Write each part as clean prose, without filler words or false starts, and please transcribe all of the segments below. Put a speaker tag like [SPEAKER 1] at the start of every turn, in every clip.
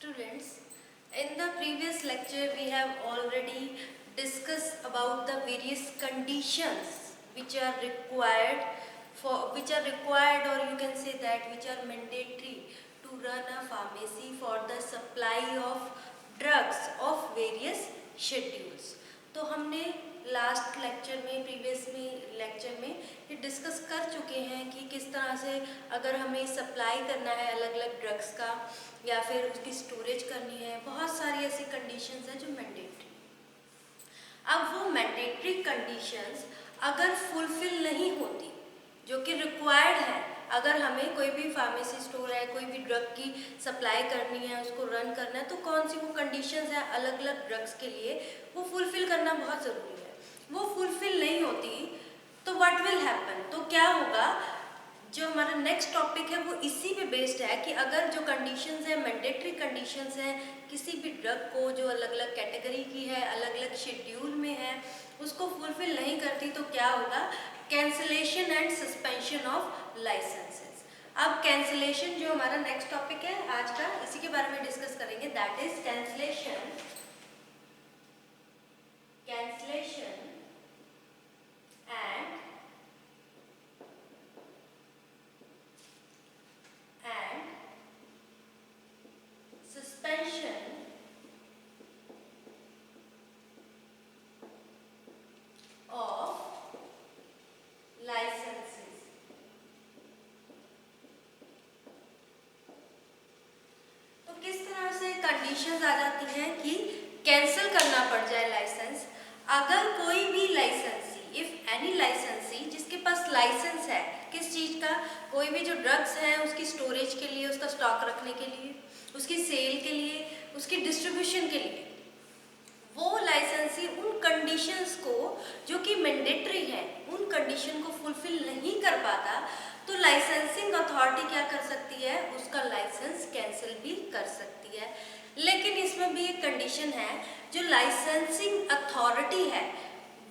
[SPEAKER 1] Students, in the previous lecture we have already discussed about the various conditions which are required or you can say that which are mandatory to run a pharmacy for the supply of drugs of various schedules. तो हमने last lecture में lecture में ये discuss कर चुके हैं कि किस तरह से अगर हमें सप्लाई करना है अलग अलग ड्रग्स का या फिर उसकी स्टोरेज करनी है, बहुत सारी ऐसी कंडीशंस हैं जो मैंडेटरी। अब वो मैंडेटरी कंडीशंस अगर फुलफिल नहीं होती जो कि रिक्वायर्ड है, अगर हमें कोई भी फार्मेसी स्टोर है, कोई भी ड्रग की सप्लाई करनी है, उसको रन करना है, तो कौन सी वो कंडीशंस हैं अलग अलग ड्रग्स के लिए वो फुलफिल करना बहुत ज़रूरी है। वो फुलफिल नहीं होती तो व्हाट विल हैपन, तो क्या होगा। जो हमारा नेक्स्ट टॉपिक है वो इसी पे बेस्ड है कि अगर जो कंडीशंस हैं मैंडेटरी कंडीशंस हैं किसी भी ड्रग को जो अलग अलग कैटेगरी की है, अलग अलग शेड्यूल में है, उसको फुलफिल नहीं करती तो क्या होगा, cancellation and suspension of licences. अब कैंसिलेशन जो हमारा नेक्स्ट टॉपिक है आज का, इसी के बारे में डिस्कस करेंगे, that is cancellation and suspension of licenses। तो किस तरह से कंडीशंस आ जाती हैं कि कैंसिल करना पड़ जाए लाइसेंस। अगर कोई भी लाइसेंसी, इफ एनी लाइसेंसी जिसके पास लाइसेंस है किस चीज़ का, कोई भी जो ड्रग्स है उसकी स्टोरेज के लिए, उसका स्टॉक रखने के लिए, उसकी सेल के लिए, उसकी डिस्ट्रीब्यूशन के लिए, वो लाइसेंसी उन कंडीशंस को जो कि मैंडेटरी है उन कंडीशन को फुलफिल नहीं कर पाता तो लाइसेंसिंग अथॉरिटी क्या कर सकती है, उसका लाइसेंस कैंसिल भी कर सकती है। लेकिन इसमें भी एक कंडीशन है, जो लाइसेंसिंग अथॉरिटी है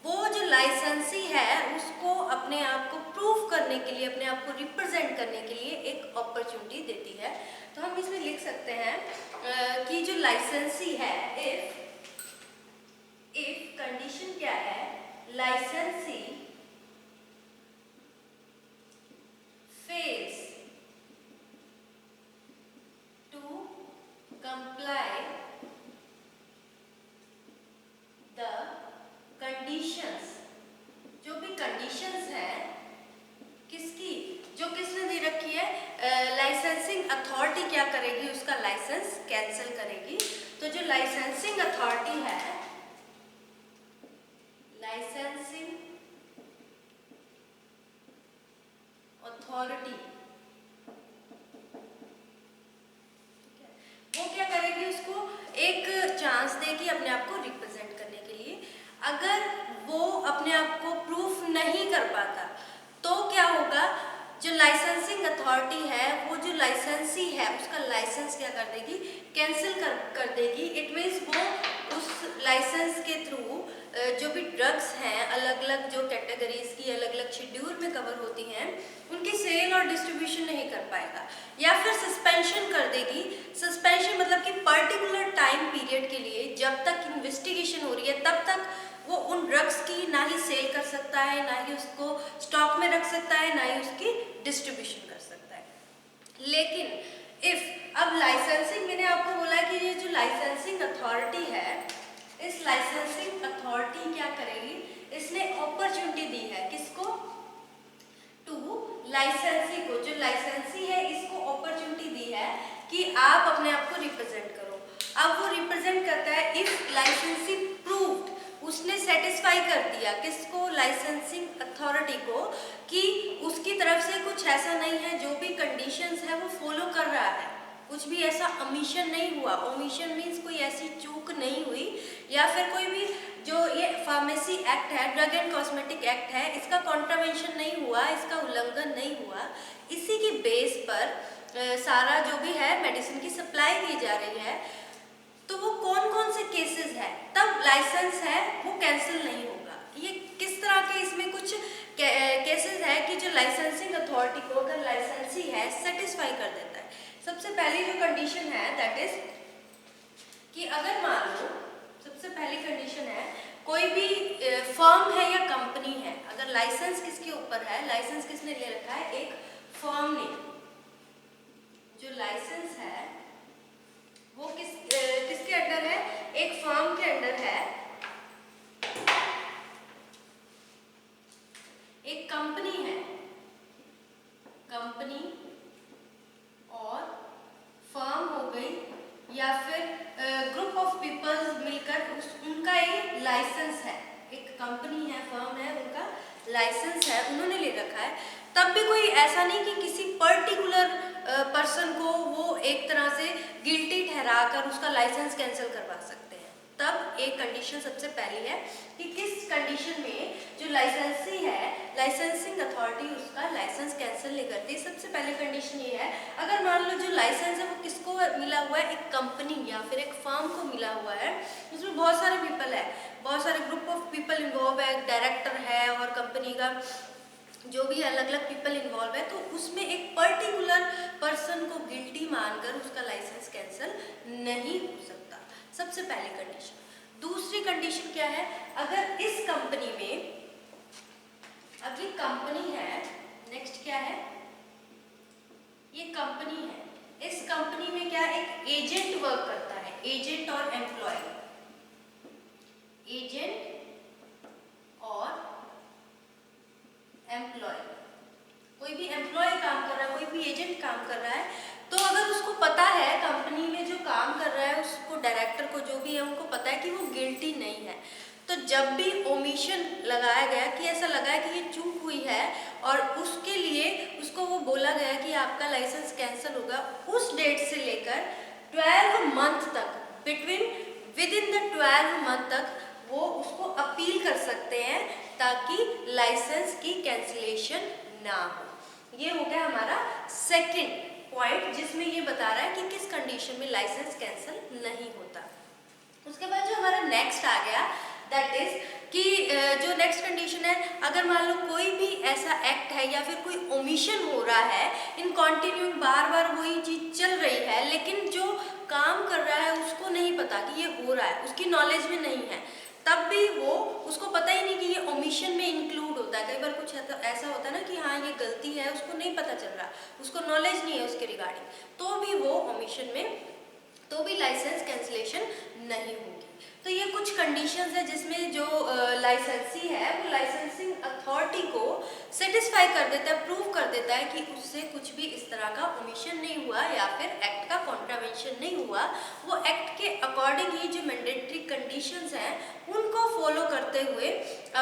[SPEAKER 1] वो जो लाइसेंसी है उसको अपने आप को प्रूव करने के लिए, अपने आप को रिप्रेजेंट करने के लिए एक अपॉर्चुनिटी देती है। तो हम इसमें लिख सकते हैं कि जो लाइसेंसी है, इफ कंडीशन क्या है, licensee fails to comply the conditions, जो भी कंडीशंस है किसकी, जो किसने दे रखी है, लाइसेंसिंग अथॉरिटी क्या करेगी, उसका लाइसेंस कैंसिल करेगी। तो जो लाइसेंसिंग अथॉरिटी है, लाइसेंसिंग अथॉरिटी वो क्या करेगी, उसको एक चांस देगी अपने आप को रिप्रेजेंट करने के लिए। अगर वो अपने आप को प्रूफ नहीं कर पाता तो क्या होगा, जो लाइसेंसिंग अथॉरिटी है वो जो लाइसेंसी है उसका लाइसेंस क्या कर देगी, कैंसिल कर देगी। इट मीन्स वो उस लाइसेंस के थ्रू जो भी ड्रग्स हैं अलग अलग जो कैटेगरीज की अलग अलग शेड्यूल में कवर होती हैं उनकी सेल और डिस्ट्रीब्यूशन नहीं कर पाएगा, या फिर सस्पेंशन कर देगी। सस्पेंशन मतलब कि पर्टिकुलर टाइम पीरियड के लिए, जब तक इन्वेस्टिगेशन हो रही है तब तक वो उन ड्रग्स की ना ही सेल कर सकता है, ना ही उसको स्टॉक में रख सकता है, ना ही उसकी डिस्ट्रीब्यूशन कर सकता है। लेकिन इफ अब लाइसेंसिंग, मैंने आपको बोला है कि ये जो लाइसेंसिंग अथॉरिटी है, इस लाइसेंसिंग अथॉरिटी क्या करेगी, इसने अपॉर्चुनिटी दी है किसको, टू लाइसेंसी को, जो लाइसेंसी है इसको अपॉर्चुनिटी दी है कि आप अपने आप को रिप्रेजेंट करो। अब वो रिप्रेजेंट करता है इफ लाइसेंसी प्रूव्ड, उसने सेटिस्फाई कर दिया किसको, लाइसेंसिंग अथॉरिटी को, कि उसकी तरफ से कुछ ऐसा नहीं है, जो भी कंडीशंस है वो फॉलो कर रहा है, कुछ भी ऐसा ओमिशन नहीं हुआ। ओमिशन मीन्स कोई ऐसी चूक नहीं हुई, या फिर कोई भी जो ये फार्मेसी एक्ट है, ड्रग एंड कॉस्मेटिक एक्ट है, इसका कॉन्ट्रावेंशन नहीं हुआ, इसका उल्लंघन नहीं हुआ। इसी की बेस पर सारा जो भी है मेडिसिन की सप्लाई की जा रही है। तो वो कौन कौन से केसेस है तब लाइसेंस है वो कैंसिल नहीं होगा। ये किस तरह के इसमें कुछ केसेस है कि जो लाइसेंसिंग अथॉरिटी को अगर लाइसेंसी है सेटिस्फाई कर देता है। सबसे पहली जो कंडीशन है दैट इज कि अगर मान लो सबसे पहली कंडीशन है, कोई भी फर्म है या कंपनी है, अगर लाइसेंस किसके ऊपर है, लाइसेंस किसने ले रखा है, एक फर्म ने। जो लाइसेंस है वो किसके अंडर है, एक फर्म के अंडर है, एक कंपनी है, कंपनी और फर्म हो गई, या फिर ग्रुप ऑफ पीपल्स मिलकर उनका एक लाइसेंस है, एक कंपनी है, फर्म है, उनका लाइसेंस है, उन्होंने ले रखा है। तब भी कोई ऐसा नहीं कि किसी पर्टिकुलर पर्सन को वो एक तरह से गिल्टी ठहराकर उसका लाइसेंस कैंसिल करवा सकते हैं। तब एक कंडीशन सबसे पहली है कि किस कंडीशन में जो लाइसेंसी है, लाइसेंसिंग अथॉरिटी उसका लाइसेंस कैंसिल नहीं करती। सबसे पहली कंडीशन ये है, अगर मान लो जो लाइसेंस है वो किसको मिला हुआ है, एक कंपनी या फिर एक फर्म को मिला हुआ है, उसमें बहुत सारे पीपल है, बहुत सारे ग्रुप ऑफ पीपल इन्वॉल्व है, डायरेक्टर है और कंपनी का जो भी अलग अलग पीपल इन्वॉल्व है, तो उसमें एक पर्टिकुलर पर्सन को गिल्टी मानकर उसका लाइसेंस कैंसिल नहीं हो सकता। सबसे पहली कंडीशन। दूसरी कंडीशन क्या है, अगर इस कंपनी में, अब ये कंपनी है, नेक्स्ट क्या है, ये कंपनी है, इस कंपनी में क्या एक एजेंट वर्क करता है, एजेंट और एम्प्लॉय, एजेंट और एम्प्लॉय, कोई भी एम्प्लॉय काम कर रहा है, कोई भी एजेंट काम कर रहा है, तो अगर उसको पता है कंपनी में जो काम कर रहा है, उसको डायरेक्टर को जो भी है उनको पता है कि वो गिल्टी नहीं है, तो जब भी ओमिशन लगाया गया कि ऐसा लगा है कि ये चूक हुई है और उसके लिए उसको वो बोला गया कि आपका लाइसेंस कैंसिल होगा, उस डेट से लेकर 12 मंथ तक, विद इन द 12 मंथ तक वो उसको अपील कर सकते हैं ताकि लाइसेंस की कैंसिलेशन ना हो। ये हो गया हमारा सेकंड पॉइंट, जिसमें ये बता रहा है कि किस कंडीशन में लाइसेंस कैंसिल नहीं होता। उसके बाद जो हमारा नेक्स्ट आ गया, दैट इज कि जो नेक्स्ट कंडीशन है, अगर मान लो कोई भी ऐसा एक्ट है या फिर कोई ओमिशन हो रहा है, इन कॉन्टिन्यू बार बार वही चीज चल रही है, लेकिन जो काम कर रहा है उसको नहीं पता कि ये हो रहा है, उसकी नॉलेज में नहीं है, तब भी वो, उसको पता ही नहीं कि ये ओमिशन में इंक्लूड होता है। कई बार कुछ ऐसा होता है ना कि हाँ ये गलती है, उसको नहीं पता चल रहा, उसको नॉलेज नहीं है उसके रिगार्डिंग, तो भी वो ओमिशन में, तो भी लाइसेंस कैंसिलेशन नहीं होगी। तो ये कुछ कंडीशंस है जिसमें जो लाइसेंसी है वो लाइसेंसिंग अथॉरिटी को सेटिस्फाई कर देता है, प्रूव कर देता है कि उससे कुछ भी इस तरह का ओमिशन नहीं हुआ या फिर एक्ट का कॉन्ट्रावेंशन नहीं हुआ, वो एक्ट के अकॉर्डिंग ही जो मैंडेटरी कंडीशंस हैं उनको फॉलो करते हुए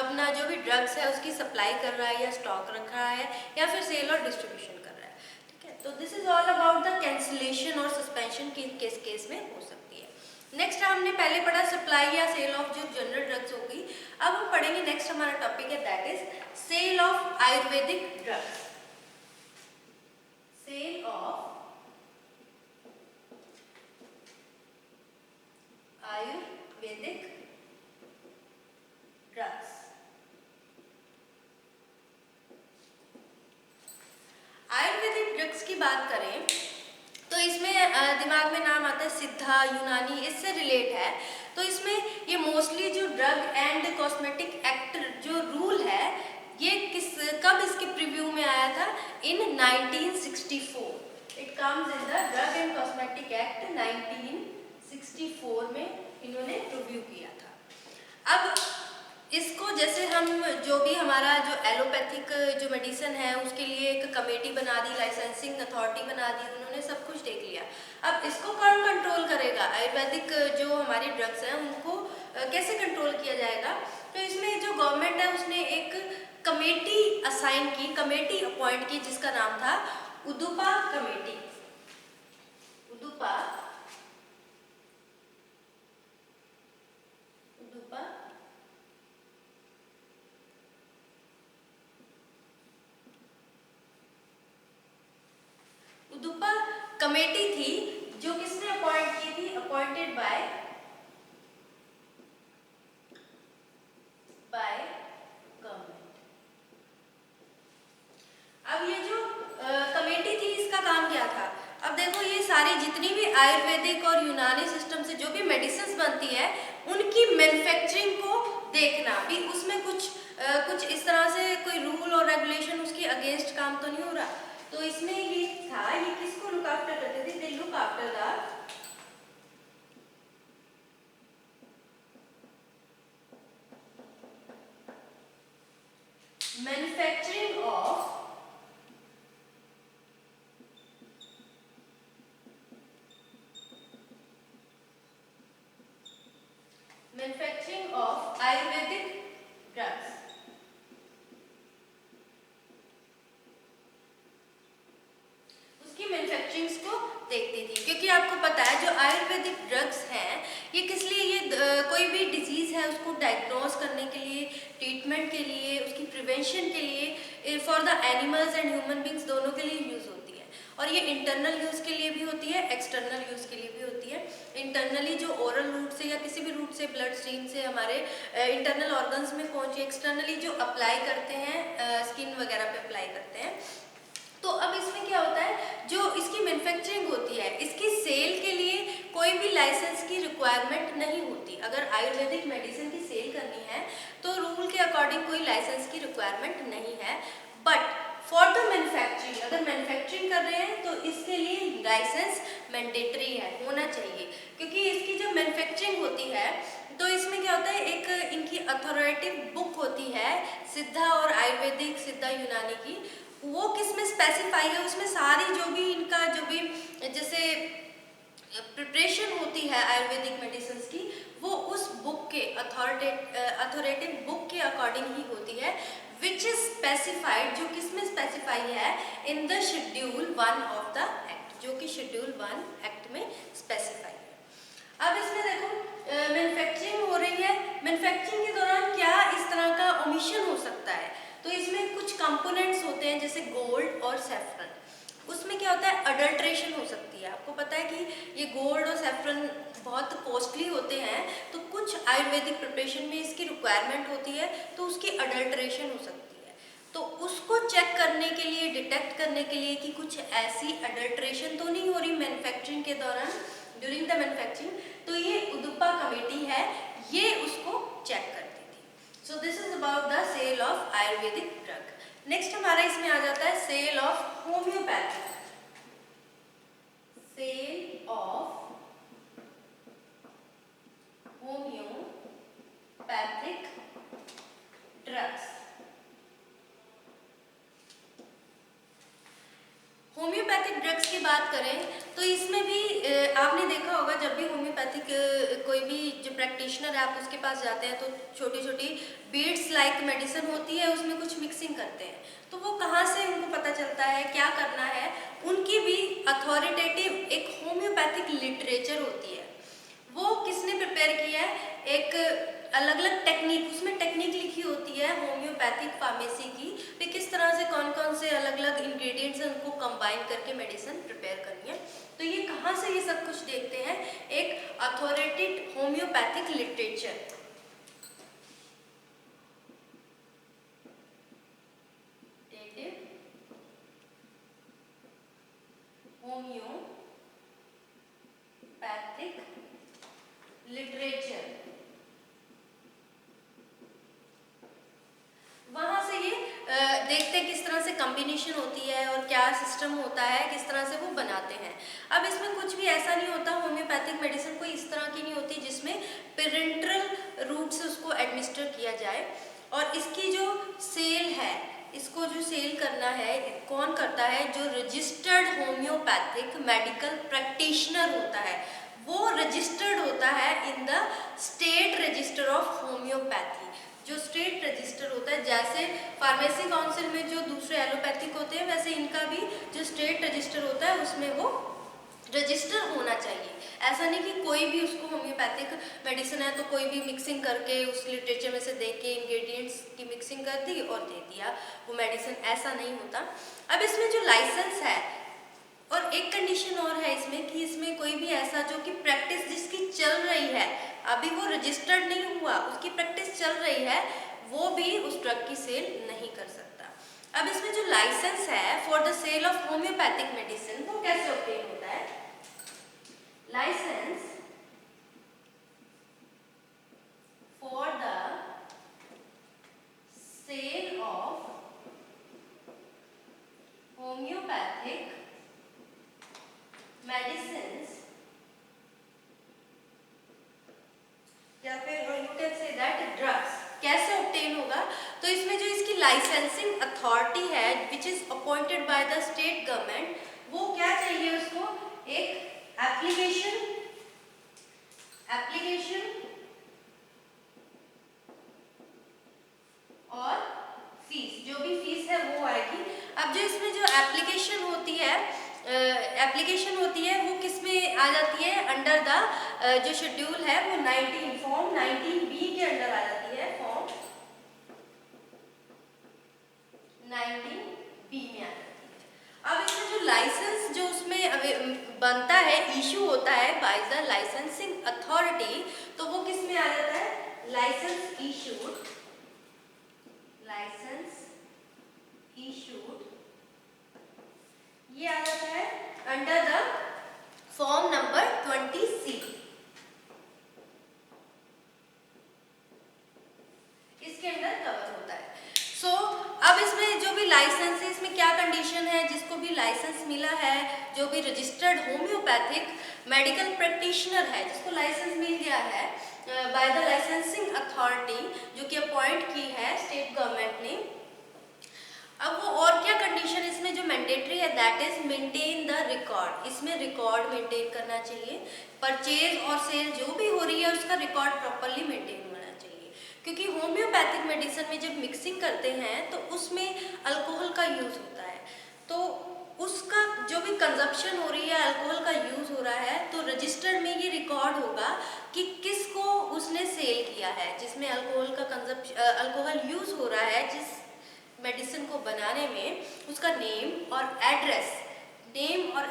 [SPEAKER 1] अपना जो भी ड्रग्स है उसकी सप्लाई कर रहा है या स्टॉक रख रहा है या फिर सेल और डिस्ट्रीब्यूशन कर रहा है। ठीक है, तो this is all about the cancellation और सस्पेंशन की किस केस में हो सकती है। नेक्स्ट हमने पहले पढ़ा सप्लाई या सेल ऑफ जो जनरल ड्रग्स होगी। अब हम पढ़ेंगे नेक्स्ट हमारा टॉपिक है that is sale of Ayurvedic drugs. Sale of Ayurvedic drugs. Ayurvedic drugs की बात करें तो इसमें दिमाग में नाम आता है सिद्धा, यूनानी, इससे रिलेट है। तो इसमें ये मोस्टली जो ड्रग एंड कॉस्मेटिक एक्ट जो रूल है, ये कब इसके प्रीव्यू में आया था, इन 1964। It comes in the drug and cosmetic act 1964 में इन्होंने प्रीव्यू किया था। अब इसको जैसे हम जो भी हमारा जो एलोपैथिक जो मेडिसिन है उसके लिए एक कमेटी बना दी, लाइसेंसिंग अथॉरिटी बना दी, उन्होंने सब कुछ देख लिया। अब इसको कौन कंट्रोल करेगा, आयुर्वेदिक जो हमारी ड्रग्स हैं उनको कैसे कंट्रोल किया जाएगा। तो इसमें जो गवर्नमेंट है उसने एक कमेटी असाइन की, कमेटी अपॉइंट की, जिसका नाम था उदुपा कमेटी। उदुपा उदुपा कमेटी थी जो किसने अपॉइंट की थी, अपॉइंटेड बाय गवर्नमेंट। अब ये जो कमेटी थी इसका काम क्या था, अब अब देखो ये सारी जितनी भी आयुर्वेदिक और यूनानी सिस्टम से जो भी मेडिसिन बनती है उनकी मैन्युफैक्चरिंग को देखना भी, उसमें कुछ इस तरह से कोई रूल और रेगुलेशन उसके अगेंस्ट काम तो नहीं हो रहा। तो इसमें ये था, ये किसको लुक आफ्टर करते थे? They look after the manufacturing of Ayurvedic drugs. उसकी मैन्युफैक्चरिंग को देखती थी, क्योंकि आपको पता है जो आयुर्वेदिक ड्रग्स हैं ये किस लिए, ये कोई भी डिजीज है उसको डायग्नोज करने के लिए, ट्रीटमेंट के लिए, उसकी प्रिवेंशन के लिए, for the animals and human beings दोनों के लिए यूज होती है। और ये इंटरनल यूज के लिए भी होती है, एक्सटर्नल यूज के लिए भी होती है। इंटरनली जो ओरल रूट से या किसी भी रूट से, ब्लड स्ट्रीम से हमारे इंटरनल ऑर्गन्स में पहुंचे, एक्सटर्नली जो अप्लाई करते हैं, स्किन वगैरह पे अप्लाई करते हैं। तो अब इसमें क्या होता है, जो इसकी मैन्युफैक्चरिंग होती है, इसकी सेल के लिए कोई भी लाइसेंस की रिक्वायरमेंट नहीं होती। अगर आयुर्वेदिक मेडिसिन की सेल करनी है तो रूल के अकॉर्डिंग कोई लाइसेंस की रिक्वायरमेंट नहीं है। बट फॉर द मैन्युफैक्चरिंग, अगर मैन्युफैक्चरिंग कर रहे हैं तो इसके लिए लाइसेंस मैंडेटरी है, होना चाहिए। क्योंकि इसकी जब मैन्युफैक्चरिंग होती है तो इसमें क्या होता है, एक इनकी अथॉरिटेटिव बुक होती है सिद्धा और आयुर्वेदिक, सिद्धा यूनानी की, वो किसमें स्पेसिफाई है, उसमें सारी जो भी इनका जो भी जैसे प्रिपरेशन होती है आयुर्वेदिक मेडिसिन की, वो उस बुक के अथॉरिटेटिव बुक के अकॉर्डिंग ही होती है, विच इज स्पेसिफाइड, जो किसमें स्पेसिफाई है, in the schedule 1 of the act, जो कि शेड्यूल 1 एक्ट में स्पेसिफाई है। अब इसमें देखो मैन्युफैक्चरिंग हो रही है, मैन्युफैक्चरिंग के दौरान क्या इस तरह का ओमिशन हो सकता है, तो इसमें कुछ कंपोनेंट्स होते हैं जैसे गोल्ड और सैफरन, उसमें क्या होता है, अडल्ट्रेशन हो सकती है। आपको पता है कि ये गोल्ड और सैफरन बहुत कॉस्टली होते हैं, तो कुछ आयुर्वेदिक प्रिपरेशन में इसकी रिक्वायरमेंट होती है, तो उसकी अडल्ट्रेशन हो सकती है। तो उसको चेक करने के लिए, डिटेक्ट करने के लिए कि कुछ ऐसी अडल्ट्रेशन तो नहीं हो रही मैन्युफैक्चरिंग के दौरान, ड्यूरिंग द मैन्युफैक्चरिंग, तो ये उदुपा कमेटी है, ये उसको चेक करती थी। So this is about the sale of Ayurvedic drug. Next हमारा इसमें आ जाता है sale of homeopathy. Sale of homeopathic drugs. Homeopathic drugs की बात करें तो इसमें भी आपने देखा होगा, जब भी होम्योपैथिक कोई भी जो प्रैक्टिशनर है आप उसके पास जाते हैं तो छोटी छोटी बीड्स लाइक मेडिसिन होती है, उसमें कुछ मिक्सिंग करते हैं। तो वो कहाँ से उनको पता चलता है क्या करना है, उनकी भी अथॉरिटेटिव एक होम्योपैथिक लिटरेचर होती है, वो किसने प्रिपेयर किया है, एक अलग अलग टेक्निक, उसमें टेक्निक लिखी होती है होम्योपैथिक फार्मेसी की, फिर किस तरह से कौन कौन से अलग अलग इंग्रेडिएंट्स हैं उनको कंबाइन करके मेडिसिन प्रिपेयर करनी है। तो ये कहाँ से ये सब कुछ देखते हैं, एक अथॉरिटेड होम्योपैथिक लिटरेचर, होम्योपैथिक लिटरेचर, वहां से ये देखते हैं किस तरह से कॉम्बिनेशन होती है और क्या सिस्टम होता है, किस तरह से वो बनाते हैं। अब इसमें कुछ भी ऐसा नहीं होता, होम्योपैथिक मेडिसिन कोई इस तरह की नहीं होती जिसमें पेरेंट्रल रूट से उसको एडमिनिस्टर किया जाए। और इसकी जो सेल है, इसको जो सेल करना है कौन करता है, जो रजिस्टर्ड होम्योपैथिक मेडिकल प्रैक्टिशनर होता है, वो रजिस्टर्ड होता है in the state register of homeopathy. जो स्टेट रजिस्टर होता है, जैसे फार्मेसी काउंसिल में जो दूसरे एलोपैथिक होते हैं, वैसे इनका भी जो स्टेट रजिस्टर होता है उसमें वो रजिस्टर होना चाहिए। ऐसा नहीं कि कोई भी उसको होम्योपैथिक मेडिसिन है तो कोई भी मिक्सिंग करके उस लिटरेचर में से देख के इंग्रेडिएंट्स की मिक्सिंग कर दी और दे दिया वो मेडिसिन, ऐसा नहीं होता। अब इसमें जो लाइसेंस है, और एक कंडीशन और है इसमें कि इसमें कोई भी ऐसा जो कि प्रैक्टिस जिसकी चल रही है, अभी वो रजिस्टर्ड नहीं हुआ, उसकी प्रैक्टिस चल रही है, वो भी उस ड्रग की सेल नहीं कर सकता। अब इसमें जो लाइसेंस है for the sale of homeopathic medicine, वो कैसे ऑब्टेन होता है, license for the sale of homeopathic medicines, या फिर you can say that drugs, कैसे obtain होगा? तो इसमें जो इसकी लाइसेंसिंग अथॉरिटी है which is appointed by the state government, वो क्या चाहिए उसको? एक एप्लीकेशन और फीस, जो भी फीस है वो आएगी। अब जो इसमें जो एप्लीकेशन होती है वो किस में आ जाती है? अंडर द जो शेड्यूल है वो 19 फॉर्म 19B के अंडर आ जाती है, फॉर्म 19B में आ जाती है। अब इसमें जो लाइसेंस जो उसमें बनता है, इशू होता है बाय द लाइसेंसिंग अथॉरिटी, तो वो किस में आ जाता है? लाइसेंस इशूड ये आ जाता है under the form number 20C। इसके अंदर कवर होता है। सो अब इसमें जो भी लाइसेंस है, इसमें क्या कंडीशन है? जिसको भी लाइसेंस मिला है, जो भी रजिस्टर्ड होम्योपैथिक मेडिकल प्रैक्टिशनर है, जिसको लाइसेंस मिल गया है बाय द लाइसेंसिंग अथॉरिटी, जो कि अपॉइंट की है स्टेट गवर्नमेंट ने, अब वो और क्या कंडीशन इसमें जो मैंडेटरी है, that is maintain the record. इसमें रिकॉर्ड मेंटेन करना चाहिए, परचेज और सेल जो भी हो रही है उसका रिकॉर्ड प्रॉपरली मेंटेन होना चाहिए, क्योंकि होम्योपैथिक मेडिसिन में जब मिक्सिंग करते हैं तो उसमें अल्कोहल का यूज होता है, तो उसका जो भी कंजप्शन हो रही है, अल्कोहल का यूज हो रहा है, तो रजिस्टर में ये रिकॉर्ड होगा कि किसको उसने सेल किया है, जिसमें अल्कोहल यूज हो रहा है, जिस मेडिसिन को बनाने में उसका नेम और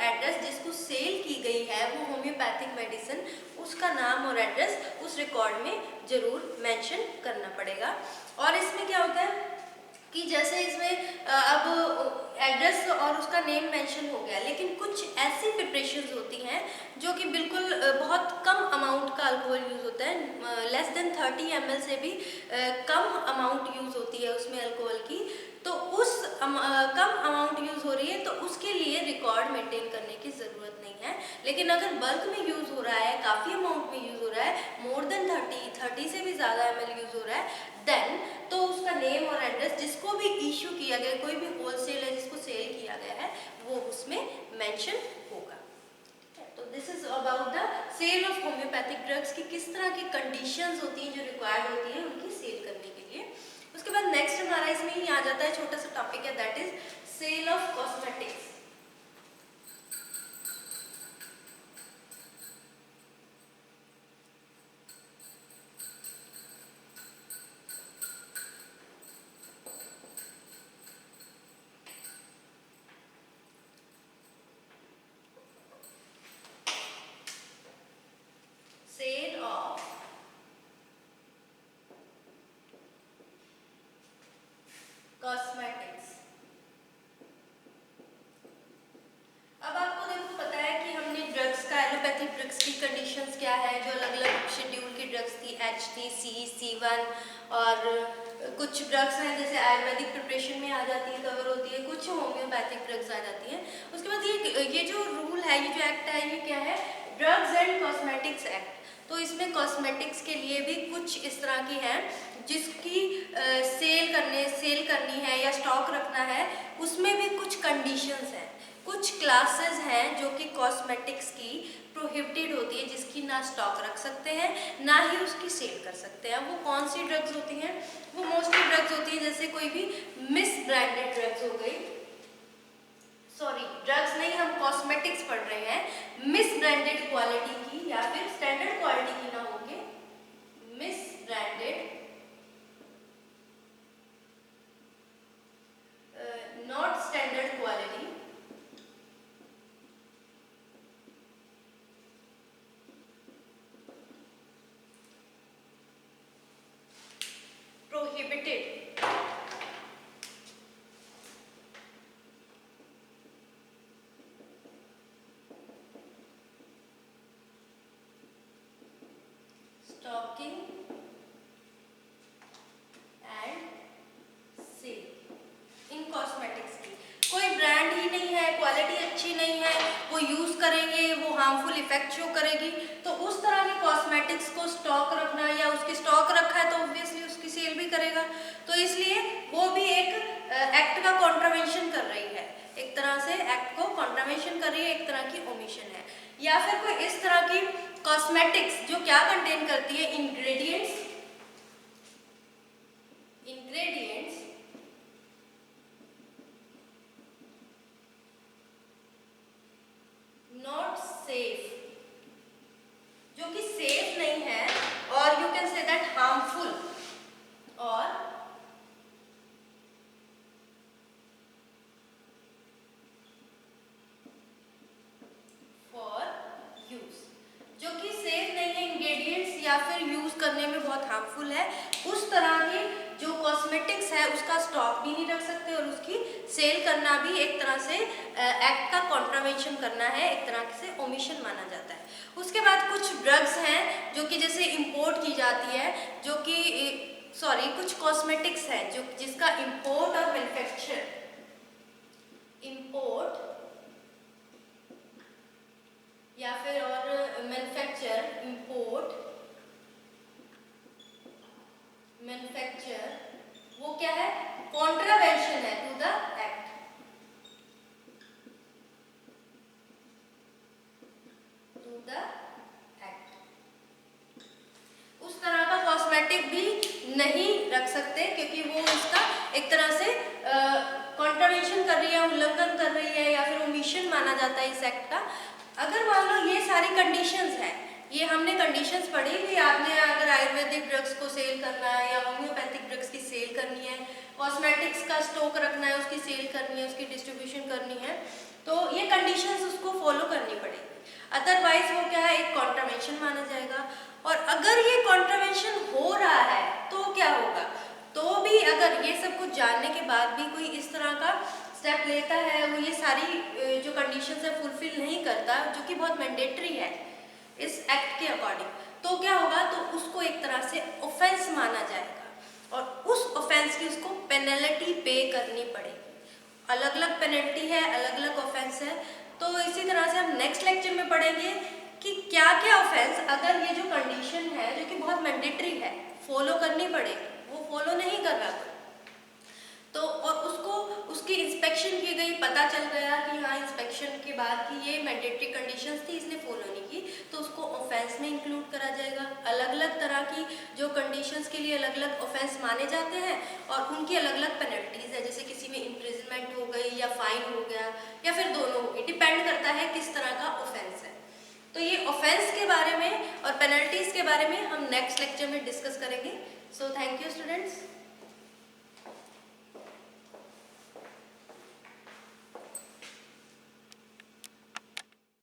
[SPEAKER 1] एड्रेस जिसको सेल की गई है वो होम्योपैथिक मेडिसिन, उसका नाम और एड्रेस उस रिकॉर्ड में जरूर मेंशन करना पड़ेगा। और इसमें क्या होता है कि जैसे इसमें अब एड्रेस और उसका नेम मेंशन हो गया, लेकिन कुछ ऐसी प्रिपरेशंस होती हैं जो कि बिल्कुल बहुत कम अमाउंट का अल्कोहल यूज़ होता है, लेस देन 30 ml से भी कम अमाउंट यूज़ होती है उसमें अल्कोहल की, तो उस कम अमाउंट यूज़ हो रही है तो उसके लिए रिकॉर्ड मेंटेन करने की ज़रूरत नहीं है। लेकिन अगर बल्क में यूज़ हो रहा है, काफ़ी अमाउंट में यूज़ हो रहा है, मोर देन 30 से भी ज़्यादा ml यूज़ हो रहा है, देन तो उसका नेम और एड्रेस जिसको भी इशू किया गया, कोई भी होलसेल है जिसको सेल किया गया है, वो उसमें मेंशन होगा। तो this is about the sale of homeopathic drugs की किस तरह की कंडीशंस होती हैं जो रिक्वायर्ड होती है उनकी सेल करने के लिए। उसके बाद नेक्स्ट हमारा इसमें ही आ जाता है, छोटा सा टॉपिक है, that is sale of cosmetics. Sale of cosmetics. अब आपको देखो पता है कि हमने ड्रग्स का, एलोपैथिक ड्रग्स की कंडीशंस क्या है, जो अलग अलग शेड्यूल की ड्रग्स थी, HT, C1, और कुछ ड्रग्स हैं जैसे आयुर्वेदिक प्रिपरेशन में आ जाती है, कवर होती है, कुछ होम्योपैथिक ड्रग्स आ जाती हैं। उसके बाद ये जो रूल है, ये जो एक्ट है, ये क्या है? Drugs and cosmetics act. तो इसमें कॉस्मेटिक्स के लिए भी कुछ इस तरह की हैं जिसकी सेल करनी है या स्टॉक रखना है, उसमें भी कुछ कंडीशंस हैं, कुछ क्लासेस हैं जो कि कॉस्मेटिक्स की प्रोहिबिटेड होती है, जिसकी ना स्टॉक रख सकते हैं ना ही उसकी सेल कर सकते हैं। वो कौन सी ड्रग्स होती हैं? वो मोस्टली ड्रग्स होती हैं जैसे कोई भी मिस ब्रांडेड ड्रग्स हो गई, सॉरी ड्रग्स नहीं, हम कॉस्मेटिक्स पढ़ रहे हैं, मिस ब्रांडेड क्वालिटी की या फिर स्टैंडर्ड क्वालिटी की ना होके miss branded, not standard quality, prohibited, पे वो हार्मफुल इफेक्ट शो करेगी। तो उस तरह के कॉस्मेटिक्स को स्टॉक रखना, या उसकी स्टॉक रखा है तो ऑब्वियसली उसकी सेल भी करेगा, तो इसलिए वो भी एक एक्ट का कॉन्ट्रावेंशन कर रही है, एक तरह से एक्ट को कॉन्ट्रावेंशन कर रही है, एक तरह की ओमिशन है। या फिर कोई इस तरह की कॉस्मेटिक्स जो क्या कंटेन करती है, इंग्रेडिएंट्स नॉट सेफ, जो कि सेफ नहीं है, और you can say that harmful और फॉर यूज, जो कि सेफ नहीं है, इंग्रेडिएंट्स या फिर यूज करने में बहुत हार्मफुल है, उस तरह के जो कॉस्मेटिक्स है उसका स्टॉक भी नहीं रख सकते, और उसकी सेल करना भी एक तरह से एक्ट का कॉन्ट्रावेंशन करना है, एक तरह से ओमिशन माना जाता है। उसके बाद कुछ ड्रग्स हैं जो कि जैसे इंपोर्ट की जाती है, जो कि कुछ कॉस्मेटिक्स हैं जो जिसका इंपोर्ट और मैन्युफैक्चर, इंपोर्ट या फिर और मैन्युफैक्चर, इंपोर्ट मैन्युफैक्चर, वो क्या है, कॉन्ट्रावेंशन है to the act, to the act. उस तरह का कॉस्मेटिक भी नहीं रख सकते, क्योंकि वो उसका एक तरह से कॉन्ट्रावेंशन कर रही है, उल्लंघन कर रही है, या फिर ओमिशन माना जाता है इस एक्ट का। अगर मान लो ये सारी कंडीशंस हैं, ये हमने कंडीशंस पढ़ी कि आपने अगर आयुर्वेदिक ड्रग्स को सेल करना है या होम्योपैथिक ड्रग्स की सेल करनी है, कॉस्मेटिक्स का स्टॉक रखना है, उसकी सेल करनी है, उसकी डिस्ट्रीब्यूशन करनी है, तो ये कंडीशंस उसको फॉलो करनी पड़ेगी, अदरवाइज वो क्या है, एक कॉन्ट्रावेंशन माना जाएगा। और अगर ये कॉन्ट्रावेंशन हो रहा है तो क्या होगा, तो भी अगर ये सब कुछ जानने के बाद भी कोई इस तरह का स्टेप लेता है, वो ये सारी जो कंडीशंस है फुलफिल नहीं करता, जो कि बहुत मैंडेटरी है इस एक्ट के अकॉर्डिंग, तो क्या होगा, तो उसको एक तरह से ऑफेंस माना जाएगा, और उस ऑफेंस की उसको पेनल्टी पे करनी पड़ेगी। अलग अलग पेनल्टी है, अलग अलग ऑफेंस है। तो इसी तरह से हम नेक्स्ट लेक्चर में पढ़ेंगे कि क्या क्या ऑफेंस, अगर ये जो कंडीशन है जो कि बहुत मैंडेटरी है, फॉलो करनी पड़ेगी, वो फॉलो नहीं कर रहा तो, और उसको उसकी इंस्पेक्शन की गई, पता चल गया कि हाँ इंस्पेक्शन के बाद कि ये मैंडेटरी कंडीशंस थी, इसने फॉलो नहीं की, तो उसको ऑफेंस में इंक्लूड करा जाएगा। अलग अलग तरह की जो कंडीशंस के लिए अलग अलग ऑफेंस माने जाते हैं, और उनकी अलग अलग पेनल्टीज है, जैसे किसी में इम्प्रिजनमेंट हो गई या फाइन हो गया, या फिर दोनों हो गए, डिपेंड करता है किस तरह का ऑफेंस है। तो ये ऑफेंस के बारे में और पेनल्टीज के बारे में हम नेक्स्ट लेक्चर में डिस्कस करेंगे। So thank you students.